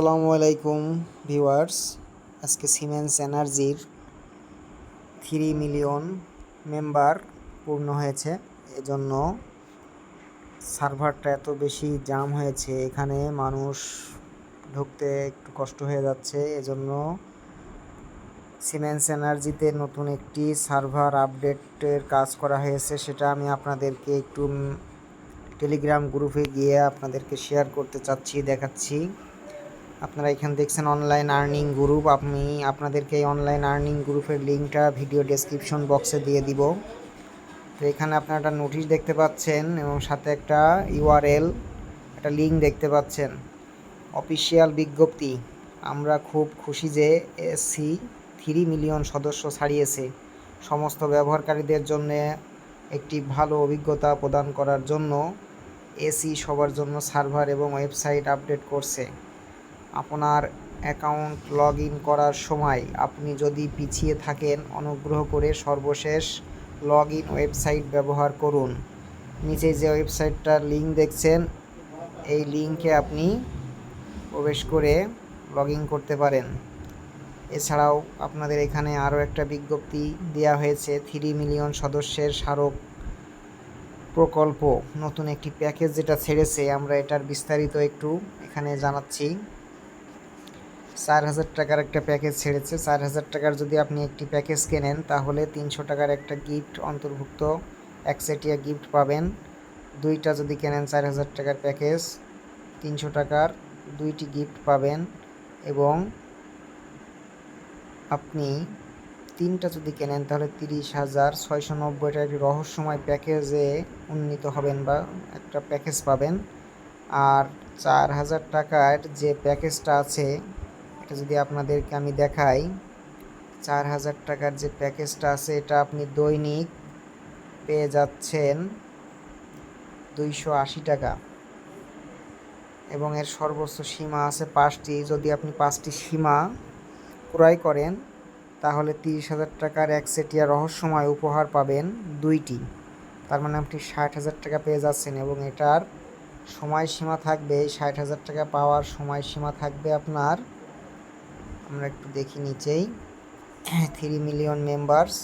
আসসালামু আলাইকুম ভিউয়ার্স। আজকে সিমেন্স এনার্জির 3 মিলিয়ন মেম্বার পূর্ণ হয়েছে, এজন্য সার্ভারটা এত বেশি জাম হয়েছে, এখানে মানুষ ঢুকতে একটু কষ্ট হয়ে যাচ্ছে। এজন্য সিমেন্স এনার্জিতে নতুন একটি সার্ভার আপডেটের কাজ করা হয়েছে, সেটা আমি আপনাদেরকে একটু টেলিগ্রাম গ্রুপে গিয়ে আপনাদেরকে শেয়ার করতে চাচ্ছি, দেখাচ্ছি। আপনারা এখানে দেখছেন অনলাইন আর্নিং গ্রুপ। আমি আপনাদেরকে এই অনলাইন আর্নিং গ্রুপের লিঙ্কটা ভিডিও ডেসক্রিপশন বক্সে দিয়ে দিব। তো এখানে আপনারা একটা নোটিশ দেখতে পাচ্ছেন এবং সাথে একটা ইউআরএল, একটা লিঙ্ক দেখতে পাচ্ছেন। অফিসিয়াল বিজ্ঞপ্তি, আমরা খুব খুশি যে এসি 3 মিলিয়ন সদস্য ছাড়িয়েছে। সমস্ত ব্যবহারকারীদের জন্য একটি ভালো অভিজ্ঞতা প্রদান করার জন্য এসি সবার জন্য সার্ভার এবং ওয়েবসাইট আপডেট করছে। আপনার অ্যাকাউন্ট লগ ইন করার সময় আপনি যদি পিছিয়ে থাকেন, অনুগ্রহ করে সর্বশেষ লগ ইন ওয়েবসাইট ব্যবহার করুন। নিচে যে ওয়েবসাইটটার লিঙ্ক দেখছেন, এই লিঙ্কে আপনি প্রবেশ করে লগ ইন করতে পারেন। এছাড়াও আপনাদের এখানে আরও একটা বিজ্ঞপ্তি দেওয়া হয়েছে, 3 মিলিয়ন সদস্যের স্মারক প্রকল্প, নতুন একটি প্যাকেজ যেটা ছেড়েছে। আমরা এটার বিস্তারিত একটু এখানে জানাচ্ছি। 4,000 টাকার একটা প্যাকেজ ছেড়েছে। 4,000 টাকার যদি আপনি একটি প্যাকেজ কেনেন, তাহলে 300 টাকার একটা গিফট অন্তর্ভুক্ত, একচেটিয়া গিফট পাবেন। দুইটা যদি কেনেন 4,000 টাকার প্যাকেজ, 300 টাকার দুইটি গিফট পাবেন। এবং আপনি তিনটা যদি কেনেন, তাহলে 30,690 টাকার একটি রহস্যময় প্যাকেজে উন্নীত হবেন বা একটা প্যাকেজ পাবেন। আর 4,000 টাকার যে প্যাকেজটা আছে, এটা যদি আপনাদেরকে আমি দেখাই, 4,000 টাকার যে প্যাকেজটা আছে, এটা আপনি দৈনিক পেয়ে যাচ্ছেন 280 টাকা এবং এর সর্বোচ্চ সীমা আছে 5টি। যদি আপনি 5টি সীমা ক্রয় করেন, তাহলে 30,000 টাকার একচেটিয়া রহস্যময় উপহার পাবেন 2টি। তার মানে আপনি 60,000 টাকা পেয়ে যাচ্ছেন এবং এটার সময়সীমা থাকবে, 60,000 টাকা পাওয়ার সময়সীমা থাকবে আপনার, আমরা একটু দেখি নিচেই, 3 মিলিয়ন মেম্বার্স,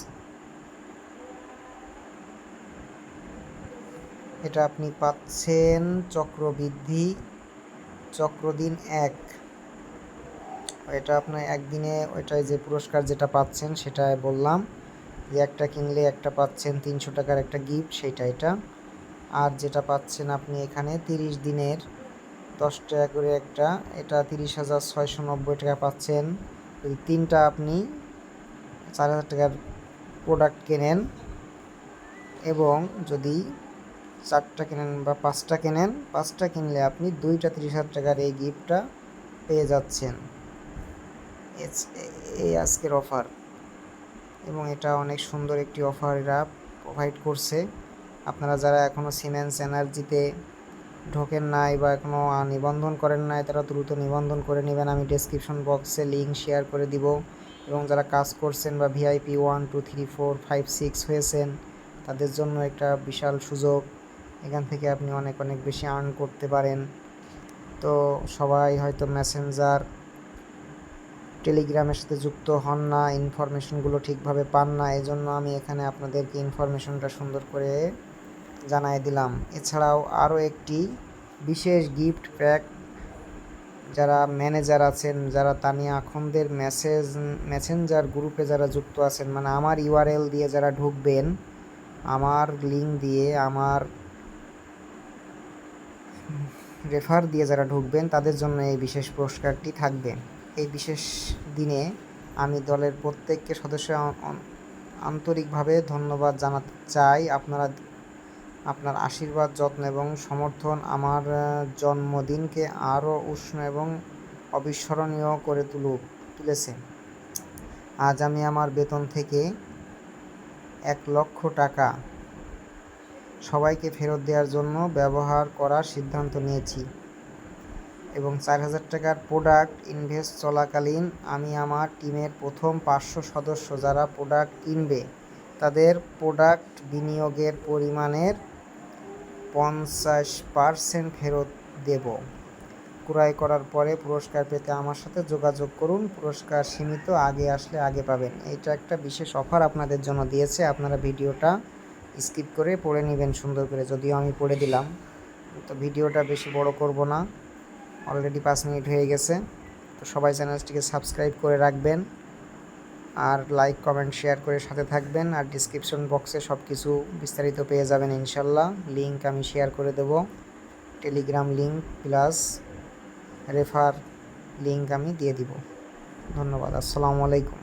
এটা আপনি পাচ্ছেন চক্রবৃদ্ধি চক্রদিন 1। এটা আপনার একদিনে, ওইটাই যে পুরস্কার যেটা পাচ্ছেন সেটাই বললাম, যে একটা কিনলে একটা পাচ্ছেন 300 টাকার একটা গিফট, সেটা এটা। আর যেটা পাচ্ছেন আপনি এখানে 30 দিনের 10 টাকা করে একটা, এটা 30,690 টাকা পাচ্ছেন। যদি তিনটা আপনি 4,000 টাকার প্রোডাক্ট কেনেন এবং যদি 4টা কেনেন বা 5টা কেনেন, 5টা কিনলে আপনি 2টা 30,000 টাকার এই গিফটটা পেয়ে যাচ্ছেন। এই আজকের অফার, এবং এটা অনেক সুন্দর একটি অফার এরা প্রোভাইড করছে। আপনারা যারা এখনও সিমেন্স এনার্জিতে ঢোকেন নাই বা এখনও নিবন্ধন করেন নাই, তারা দ্রুত নিবন্ধন করে নেবেন। আমি ডেসক্রিপশন বক্সে লিঙ্ক শেয়ার করে দিব। এবং যারা কাজ করছেন বা ভিআইপি 1, 2, 3, 4, 5, 6 হয়েছেন, তাদের জন্য একটা বিশাল সুযোগ। এখান থেকে আপনি অনেক অনেক বেশি আর্ন করতে পারেন। তো সবাই হয়তো মেসেঞ্জার, টেলিগ্রামের সাথে যুক্ত হন না, ইনফরমেশনগুলো ঠিকভাবে পান না, এই জন্য আমি এখানে আপনাদেরকে ইনফরমেশনটা সুন্দর করে জানাই দিলাম। এছাড়াও আরও একটি বিশেষ গিফট প্যাক, যারা ম্যানেজার আছেন, যারা তানিয়া আখন্দের মেসেঞ্জার গ্রুপে যারা যুক্ত আছেন, মানে আমার ইউআরএল দিয়ে যারা ঢুকবেন, আমার লিঙ্ক দিয়ে, আমার রেফার দিয়ে যারা ঢুকবেন, তাদের জন্য এই বিশেষ পুরস্কারটি থাকবে। এই বিশেষ দিনে আমি দলের প্রত্যেককে সদস্য আন্তরিকভাবে ধন্যবাদ জানাতে চাই। আপনার আশীর্বাদ, যত্ন এবং সমর্থন আমার জন্মদিনকে আরও উষ্ণ এবং অবিস্মরণীয় করে তুলেছে। আজ আমি আমার বেতন থেকে 1,00,000 টাকা সবাইকে ফেরত দেওয়ার জন্য ব্যবহার করার সিদ্ধান্ত নিয়েছি এবং 4,000 টাকার প্রোডাক্ট ইনভেস্ট চলাকালীন আমি আমার টিমের প্রথম 500 সদস্য যারা প্রোডাক্ট কিনবে, তাদের প্রোডাক্ট বিনিয়োগের পরিমাণের 50% ফেরত দেব। ক্রয় করার পরে পুরস্কার পেতে আমার সাথে যোগাযোগ করুন। পুরস্কার সীমিত, আগে আসলে আগে পাবেন। এইটা একটা বিশেষ অফার আপনাদের জন্য দিয়েছে। আপনারা ভিডিওটা স্কিপ করে পড়ে নেবেন সুন্দর করে, যদিও আমি পড়ে দিলাম। তো ভিডিওটা বেশি বড় করব না, অলরেডি 5 মিনিট হয়ে গেছে। তো সবাই চ্যানেলটিকে সাবস্ক্রাইব করে রাখবেন, আর লাইক কমেন্ট শেয়ার করে সাথে থাকবেন। আর ডিসক্রিপশন বক্সে সব কিছু বিস্তারিত পেয়ে যাবেন ইনশাল্লাহ। লিঙ্ক আমি শেয়ার করে দেব, Telegram link plus refer link আমি দিয়ে দিব। ধন্যবাদ। আসসালামু আলাইকুম।